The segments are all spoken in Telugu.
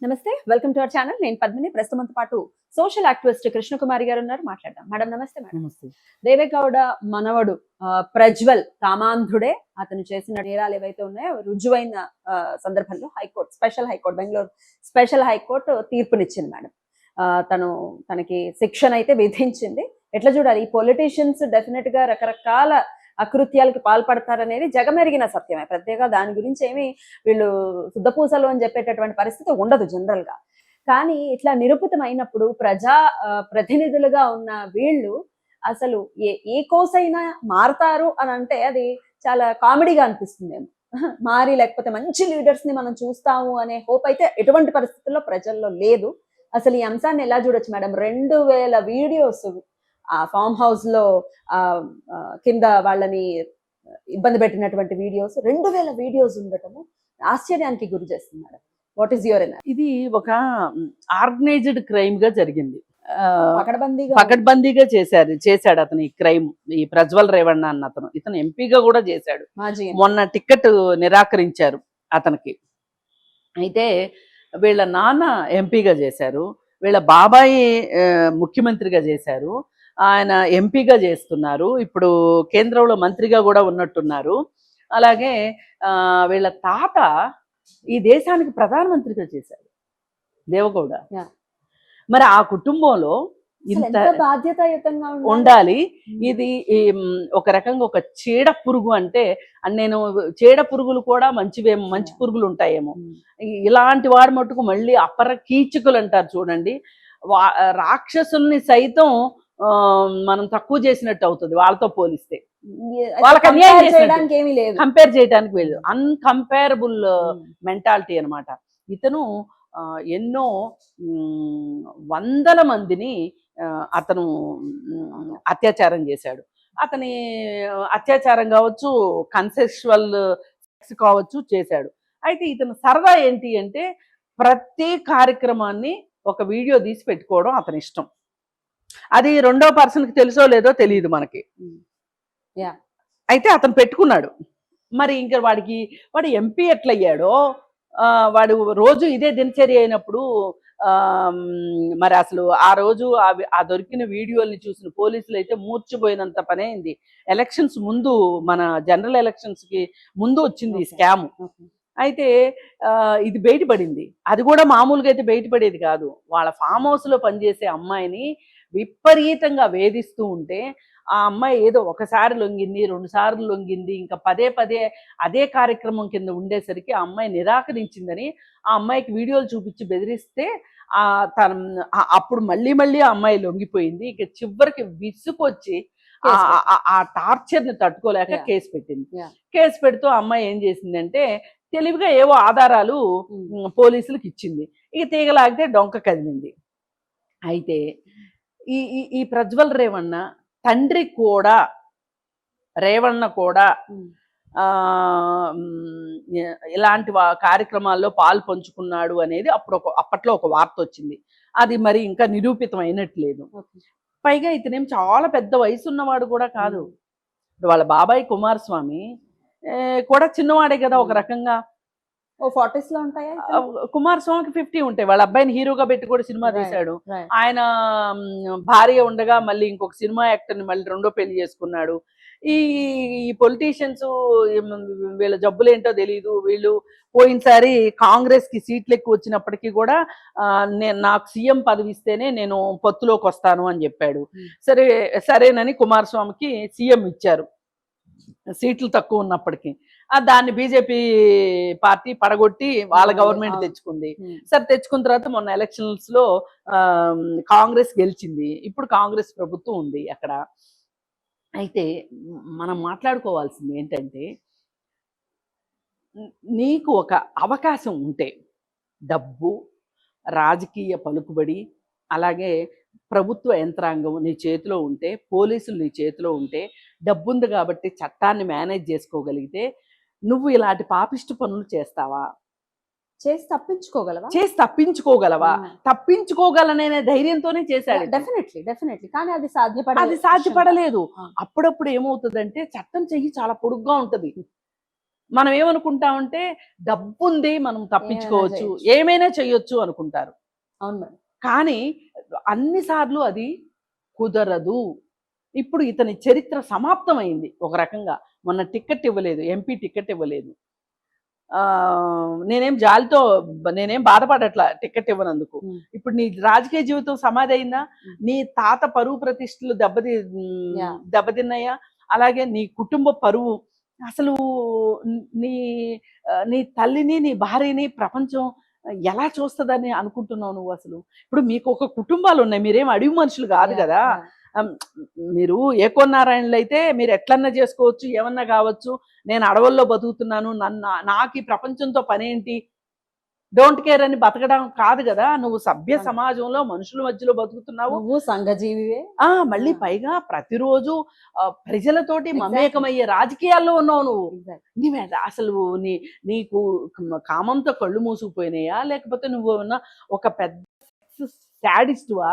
నమస్తే, వెల్కమ్ టు అవర్ ఛానల్. నేను పద్మిని. ప్రస్తుతంతో పాటు సోషల్ యాక్టివిస్ట్ కృష్ణకుమారి గారు ఉన్నారు, మాట్లాడదాం. మేడం నమస్తే. మేడం నమస్తే. దేవేగౌడ మనవడు ప్రజ్వల్ కామాంధుడే. అతను చేసిన నేరాలు ఏవైతే ఉన్నాయో రుజువైన సందర్భంలో high court, special high court, Bengaluru special high court తీర్పునిచ్చింది మేడం. తనకి శిక్షణ అయితే విధించింది. ఎట్లా చూడాలి? ఈ పొలిటీషియన్స్ డెఫినెట్ గా రకరకాల అకృత్యాలకు పాల్పడతారనేది జగమెరిగిన సత్యమే. ప్రత్యేక దాని గురించి ఏమి వీళ్ళు శుద్ధపూసలు అని చెప్పేటటువంటి పరిస్థితి ఉండదు జనరల్ గా. కానీ ఇట్లా నిరూపితమైనప్పుడు ప్రతినిధులుగా ఉన్న వీళ్ళు అసలు ఏ కోసైనా మారతారు అని అంటే అది చాలా కామెడీగా అనిపిస్తుందేమో. మారి లేకపోతే మంచి లీడర్స్ ని మనం చూస్తాము అనే హోప్ అయితే ఎటువంటి పరిస్థితుల్లో ప్రజల్లో లేదు. అసలు ఈ అంశాన్ని ఎలా చూడొచ్చు మేడం? 2000 వీడియోస్ ఆ ఫామ్ హౌస్ లో కింద వాళ్ళని ఇబ్బంది పెట్టినటువంటి వీడియోస్, 2000 వీడియోస్ ఉండటము ఆశ్చర్యానికి గురి చేస్తుంది madam. What is your energy? ఇది ఒక ఆర్గనైజ్డ్ క్రైమ్ గా జరిగింది. పకడ్బందీగా చేశాడు అతను ఈ క్రైమ్. ఈ ప్రజ్వల్ రేవణ్ణ అన్న అతను, ఇతను ఎంపీగా కూడా చేశాడు. మొన్న టికెట్ నిరాకరించారు అతనికి. అయితే వీళ్ళ నాన్న ఎంపీగా చేశారు, వీళ్ళ బాబాయి ముఖ్యమంత్రిగా చేశారు, ఆయన ఎంపీగా చేస్తున్నారు, ఇప్పుడు కేంద్రంలో మంత్రిగా కూడా ఉన్నట్టున్నారు. అలాగే వీళ్ళ తాత ఈ దేశానికి ప్రధానమంత్రిగా చేశారు, దేవగౌడ. మరి ఆ కుటుంబంలో ఇంత బాధ్యతాయుతంగా ఉండాలి. ఇది ఒక రకంగా ఒక చీడ పురుగు అంటే, నేను చీడ పురుగులు కూడా మంచివేమో, మంచి పురుగులు ఉంటాయేమో. ఇలాంటి వాడు మటుకు మళ్ళీ అపర కీచకులు అంటారు చూడండి. రాక్షసుల్ని సైతం మనం తక్కువ చేసినట్టు అవుతుంది వాళ్ళతో పోలిస్తే. వాళ్ళకి అన్యాయం చేయడానికి ఏమీ లేదు, కంపేర్ చేయడానికి లేదు. అన్కంపేరబుల్ మెంటాలిటీ అనమాట. ఇతను ఎన్నో వందల మందిని అతను అత్యాచారం చేశాడు. అతని అత్యాచారం కావచ్చు, కన్సెక్షువల్ సెక్స్ కావచ్చు చేశాడు. అయితే ఇతను సరదా ఏంటి అంటే, ప్రతి కార్యక్రమాన్ని ఒక వీడియో తీసి పెట్టుకోవడం అతని ఇష్టం. అది రెండో పర్సన్కి తెలుసో లేదో తెలియదు మనకి. అయితే అతను పెట్టుకున్నాడు. మరి ఇంకా వాడు ఎంపీ ఎట్లయ్యాడో, వాడు రోజు ఇదే దినచర్య అయినప్పుడు మరి అసలు ఆ రోజు ఆ దొరికిన వీడియోల్ని చూసిన పోలీసులు అయితే మూర్చిపోయినంత పని అయింది. ఎలక్షన్స్ ముందు, మన జనరల్ ఎలక్షన్స్ కి ముందు వచ్చింది ఈ స్కామ్. అయితే ఇది బయటపడింది. అది కూడా మామూలుగా అయితే బయటపడేది కాదు. వాళ్ళ ఫామ్ హౌస్ లో పనిచేసే అమ్మాయిని విపరీతంగా వేధిస్తూ ఉంటే, ఆ అమ్మాయి ఏదో ఒకసారి లొంగింది, 2 సార్లు లొంగింది, ఇంకా పదే పదే అదే కార్యక్రమం కింద ఉండేసరికి ఆ అమ్మాయి నిరాకరించిందని ఆ అమ్మాయికి వీడియోలు చూపించి బెదిరిస్తే అప్పుడు మళ్ళీ ఆ అమ్మాయి లొంగిపోయింది. ఇక చివరికి విసుకొచ్చి ఆ టార్చర్ని తట్టుకోలేక కేసు పెట్టింది. కేసు పెడుతూ అమ్మాయి ఏం చేసిందంటే, తెలివిగా ఏవో ఆధారాలు పోలీసులకు ఇచ్చింది. ఇక తీగలాగితే డొంక కదిలింది. అయితే ఈ ప్రజ్వల్ రేవణ్ణ తండ్రి కూడా, రేవణ్ణ కూడా ఇలాంటి కార్యక్రమాల్లో పాలు పంచుకున్నాడు అనేది అప్పట్లో ఒక వార్త వచ్చింది. అది మరి ఇంకా నిరూపితం అయినట్లేదు. పైగా ఇతనేం చాలా పెద్ద వయసు ఉన్నవాడు కూడా కాదు. వాళ్ళ బాబాయ్ కుమారస్వామి కూడా చిన్నవాడే కదా ఒక రకంగా. 40s లో ఉంటాయా? కుమారస్వామికి 50 ఉంటాయి. వాళ్ళ అబ్బాయిని హీరోగా పెట్టి కూడా సినిమా తీశాడు. ఆయన భార్య ఉండగా మళ్ళీ ఇంకొక సినిమా యాక్టర్ని మళ్ళీ రెండో పెళ్లి చేసుకున్నాడు. ఈ పొలిటీషియన్స్ వీళ్ళ జబ్బులు ఏంటో తెలియదు. వీళ్ళు పోయినసారి కాంగ్రెస్ కి సీట్లు ఎక్కువ వచ్చినప్పటికీ కూడా నాకు సీఎం పదవి ఇస్తేనే నేను పొత్తులోకి వస్తాను అని చెప్పాడు. సరేనని కుమారస్వామికి సీఎం ఇచ్చారు, సీట్లు తక్కువ ఉన్నప్పటికీ. దాన్ని బీజేపీ పార్టీ పడగొట్టి వాళ్ళ గవర్నమెంట్ తెచ్చుకుంది. సరే, తెచ్చుకున్న తర్వాత మొన్న ఎలక్షన్స్ లో కాంగ్రెస్ గెలిచింది. ఇప్పుడు కాంగ్రెస్ ప్రభుత్వం ఉంది అక్కడ. అయితే మనం మాట్లాడుకోవాల్సింది ఏంటంటే, నీకు ఒక అవకాశం ఉంటే, డబ్బు, రాజకీయ పలుకుబడి, అలాగే ప్రభుత్వ యంత్రాంగం నీ చేతిలో ఉంటే, పోలీసులు నీ చేతిలో ఉంటే, డబ్బుంది కాబట్టి చట్టాన్ని మేనేజ్ చేసుకోగలిగితే, నువ్వు ఇలాంటి పాపిష్టి పనులు చేస్తావా? చేసి తప్పించుకోగలవా? తప్పించుకోగలనే ధైర్యంతోనే చేశాడు. డెఫినెట్లీ. కానీ అది సాధ్యపడలేదు. అప్పుడప్పుడు ఏమవుతుందంటే, చట్టం చెయ్యి చాలా పొడుగ్గా ఉంటది. మనం ఏమనుకుంటామంటే డబ్బు ఉంది, మనం తప్పించుకోవచ్చు, చేయొచ్చు. ఏమైనా చేయొచ్చు అనుకుంటారు. అవును మేడం. కానీ అన్నిసార్లు అది కుదరదు. ఇప్పుడు ఇతని చరిత్ర సమాప్తమైంది ఒక రకంగా. మొన్న టికెట్ ఇవ్వలేదు, ఎంపీ టికెట్ ఇవ్వలేదు. నేనేం జాలితో నేనేం బాధపడట్లా టికెట్ ఇవ్వనందుకు. ఉమ్. ఇప్పుడు నీ రాజకీయ జీవితం సమాధి అయిందా? ఉమ్. నీ తాత పరువు ప్రతిష్టలు Yeah. దెబ్బతిన్నాయా? అలాగే నీ కుటుంబ పరువు, అసలు నీ నీ తల్లిని, నీ భార్యని ప్రపంచం ఎలా చూస్తుందని అనుకుంటున్నావు నువ్వు అసలు? ఇప్పుడు మీకు ఒక కుటుంబాలు ఉన్నాయి, మీరేం అడవి మనుషులు కాదు Yeah, కదా. yeah. మీరు ఏకోన్నారాయణలు అయితే మీరు ఎట్లన్నా చేసుకోవచ్చు, ఏమన్నా కావచ్చు. నేను అడవుల్లో బతుకుతున్నాను, నాకు ఈ ప్రపంచంతో పనేంటి, డోంట్ కేర్ అని బతకడం కాదు కదా. నువ్వు సభ్య అవును. సమాజంలో మనుషుల మధ్యలో బతుకుతున్నావు. నువ్వు సంఘజీవివే. మళ్ళీ ఆ. పైగా ప్రతిరోజు ప్రజలతోటి Exactly. మమేకమయ్యే రాజకీయాల్లో ఉన్నావు నువ్వు. Exactly. అసలు నీకు కామంతో కళ్ళు మూసుకుపోయినాయా, లేకపోతే నువ్వు ఉన్న ఒక పెద్ద శాడిస్టువా,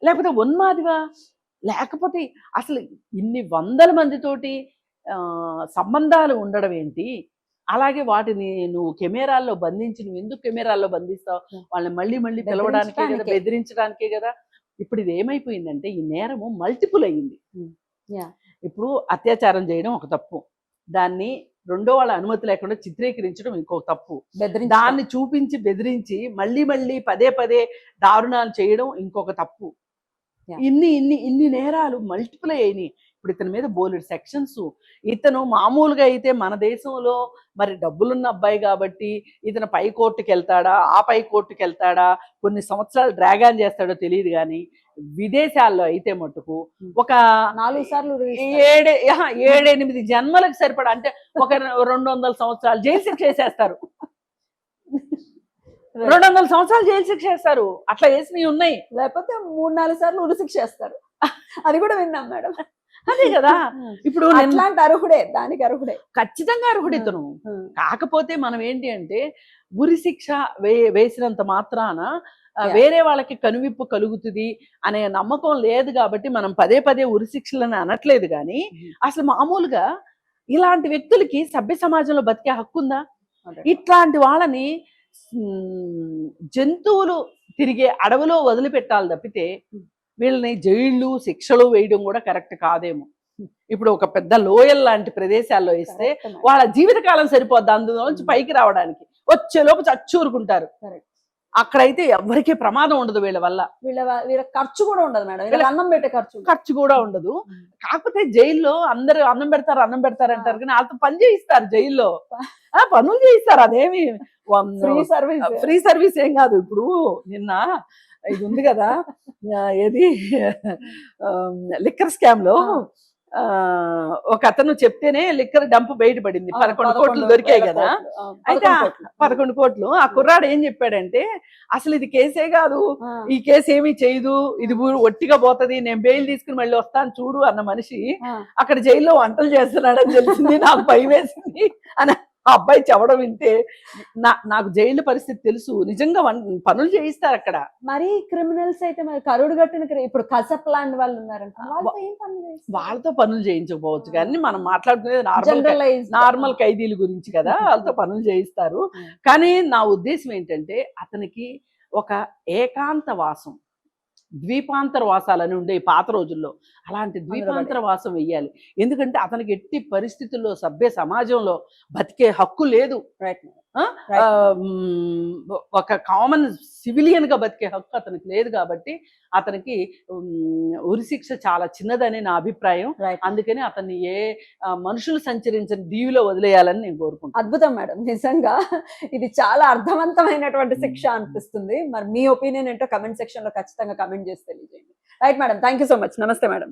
లేకపోతే ఉన్మాదివా, లేకపోతే అసలు ఇన్ని వందల మందితోటి సంబంధాలు ఉండడం ఏంటి? అలాగే వాటిని నువ్వు కెమెరాల్లో బంధించి, నువ్వు ఎందుకు కెమెరాల్లో బంధిస్తావు? వాళ్ళని మళ్ళీ మళ్ళీ పిలవడానికే కదా, బెదిరించడానికే కదా. ఇప్పుడు ఇది ఏమైపోయిందంటే ఈ నేరము మల్టిపుల్ అయ్యింది. Yeah. ఇప్పుడు అత్యాచారం చేయడం ఒక తప్పు, దాన్ని రెండో వాళ్ళ అనుమతి లేకుండా చిత్రీకరించడం ఇంకొక తప్పు, దాన్ని చూపించి బెదిరించి మళ్ళీ మళ్ళీ పదే పదే దారుణాలు చేయడం ఇంకొక తప్పు. Yeah. ఇన్ని నేరాలు మల్టిపుల్ అయినాయి. ఇప్పుడు ఇతని మీద బోలెడు సెక్షన్స్. ఇతను మామూలుగా అయితే మన దేశంలో మరి డబ్బులున్న అబ్బాయి కాబట్టి ఇతను పై కోర్టుకి వెళ్తాడా, ఆ పై కోర్టుకి వెళ్తాడా, కొన్ని సంవత్సరాలు డ్రాగాన్ చేస్తాడో తెలియదు. కానీ విదేశాల్లో అయితే మటుకు ఒక 4 సార్లు 7-8 జన్మలకు సరిపడా, అంటే ఒక 200 సంవత్సరాలు జైలు శిక్ష వేసేస్తారు. 200 సంవత్సరాలు జైలు శిక్ష వేస్తారు. అట్లా వేసినవి ఉన్నాయి. లేకపోతే 3-4 సార్లు ఉరిశిక్ష చేస్తారు. అది కూడా విన్నాం మేడం. అదే కదా. ఇప్పుడు అట్లాంటి అర్హుడే, దానికి అర్హుడే, ఖచ్చితంగా అర్హుడు ఇతను. కాకపోతే మనం ఏంటి అంటే ఉరి శిక్ష వేసినంత మాత్రాన వేరే వాళ్ళకి కనువిప్పు కలుగుతుంది అనే నమ్మకం లేదు కాబట్టి మనం పదే పదే ఉరి శిక్షలని అనట్లేదు. కానీ అసలు మామూలుగా ఇలాంటి వ్యక్తులకి సభ్య సమాజంలో బతికే హక్కు ఉందా? ఇట్లాంటి వాళ్ళని జంతువులు తిరిగే అడవిలో వదిలిపెట్టాలి తప్పితే వీళ్ళని జైళ్ళు శిక్షలు వేయడం కూడా కరెక్ట్ కాదేమో. ఇప్పుడు ఒక పెద్ద లోయల్ లాంటి ప్రదేశాల్లో ఇస్తే వాళ్ళ జీవితకాలం సరిపోద్ది అందులోంచి పైకి రావడానికి. వచ్చేలోపు చచ్చూరుకుంటారు. అక్కడైతే ఎవరికి ప్రమాదం ఉండదు వీళ్ళ వల్ల. వీళ్ళ ఖర్చు కూడా ఉండదు మేడం, అన్నం పెట్టే ఖర్చు కూడా ఉండదు. కాకపోతే జైల్లో అందరూ అన్నం పెడతారు అంటారు, కానీ వాళ్ళతో పని చేయిస్తారు జైల్లో, పనులు చేయిస్తారు. అదేమి ఫ్రీ సర్వీస్ ఏం కాదు. ఇప్పుడు నిన్న ఇది ఉంది కదా, ఏది లిక్కర్ స్కామ్ లో ఒక అతను చెప్తేనే లిక్కర్ డంప్ బయటపడింది. 11 కోట్లు దొరికాయి కదా. అయితే 11 కోట్లు. ఆ కుర్రాడు ఏం చెప్పాడంటే అసలు ఇది కేసే కాదు, ఈ కేసు ఏమీ చేయదు, ఇది ఒట్టిగా పోతుంది, నేను బెయిల్ తీసుకుని మళ్ళీ వస్తాను చూడు అన్న మనిషి అక్కడ జైల్లో వంటలు చేస్తున్నాడని తెలిసింది. నాకు భయం వేసింది అని ఆ అబ్బాయి చెప్పడం వింటే నాకు జైలు పరిస్థితి తెలుసు. నిజంగా పనులు చేయిస్తారు అక్కడ. మరి క్రిమినల్స్ అయితే మరి కరుడు గట్టిన ఇప్పుడు కసప్ లాంటి వాళ్ళు ఉన్నారంట, వాళ్ళతో పనులు చేయించకపోవచ్చు. కానీ మనం మాట్లాడుకునేది నార్మల్ ఖైదీల గురించి కదా, వాళ్ళతో పనులు చేయిస్తారు. కానీ నా ఉద్దేశం ఏంటంటే అతనికి ఒక ఏకాంత వాసం, ద్వీపాంతర వాసాలని ఉండే పాత రోజుల్లో, అలాంటి ద్వీపాంతర వాసం వెయ్యాలి. ఎందుకంటే అతనికి ఎట్టి పరిస్థితుల్లో సభ్య సమాజంలో బతికే హక్కు లేదు. ఒక కామన్ సివిలియన్ గా బతికే హక్కు అతనికి లేదు. కాబట్టి అతనికి ఉరిశిక్ష చాలా చిన్నదని నా అభిప్రాయం. అందుకని అతన్ని మనుషులు సంచరించిన దీవిలో వదిలేయాలని నేను కోరుకుంటాను. అద్భుతం మేడం, నిజంగా ఇది చాలా అర్థవంతమైనటువంటి శిక్ష అనిపిస్తుంది. మరి మీ ఒపీనియన్ ఏంటో కమెంట్ సెక్షన్ లో ఖచ్చితంగా కమెంట్ చేసి తెలియజేయండి. Right madam, thank you so much. నమస్తే మేడం.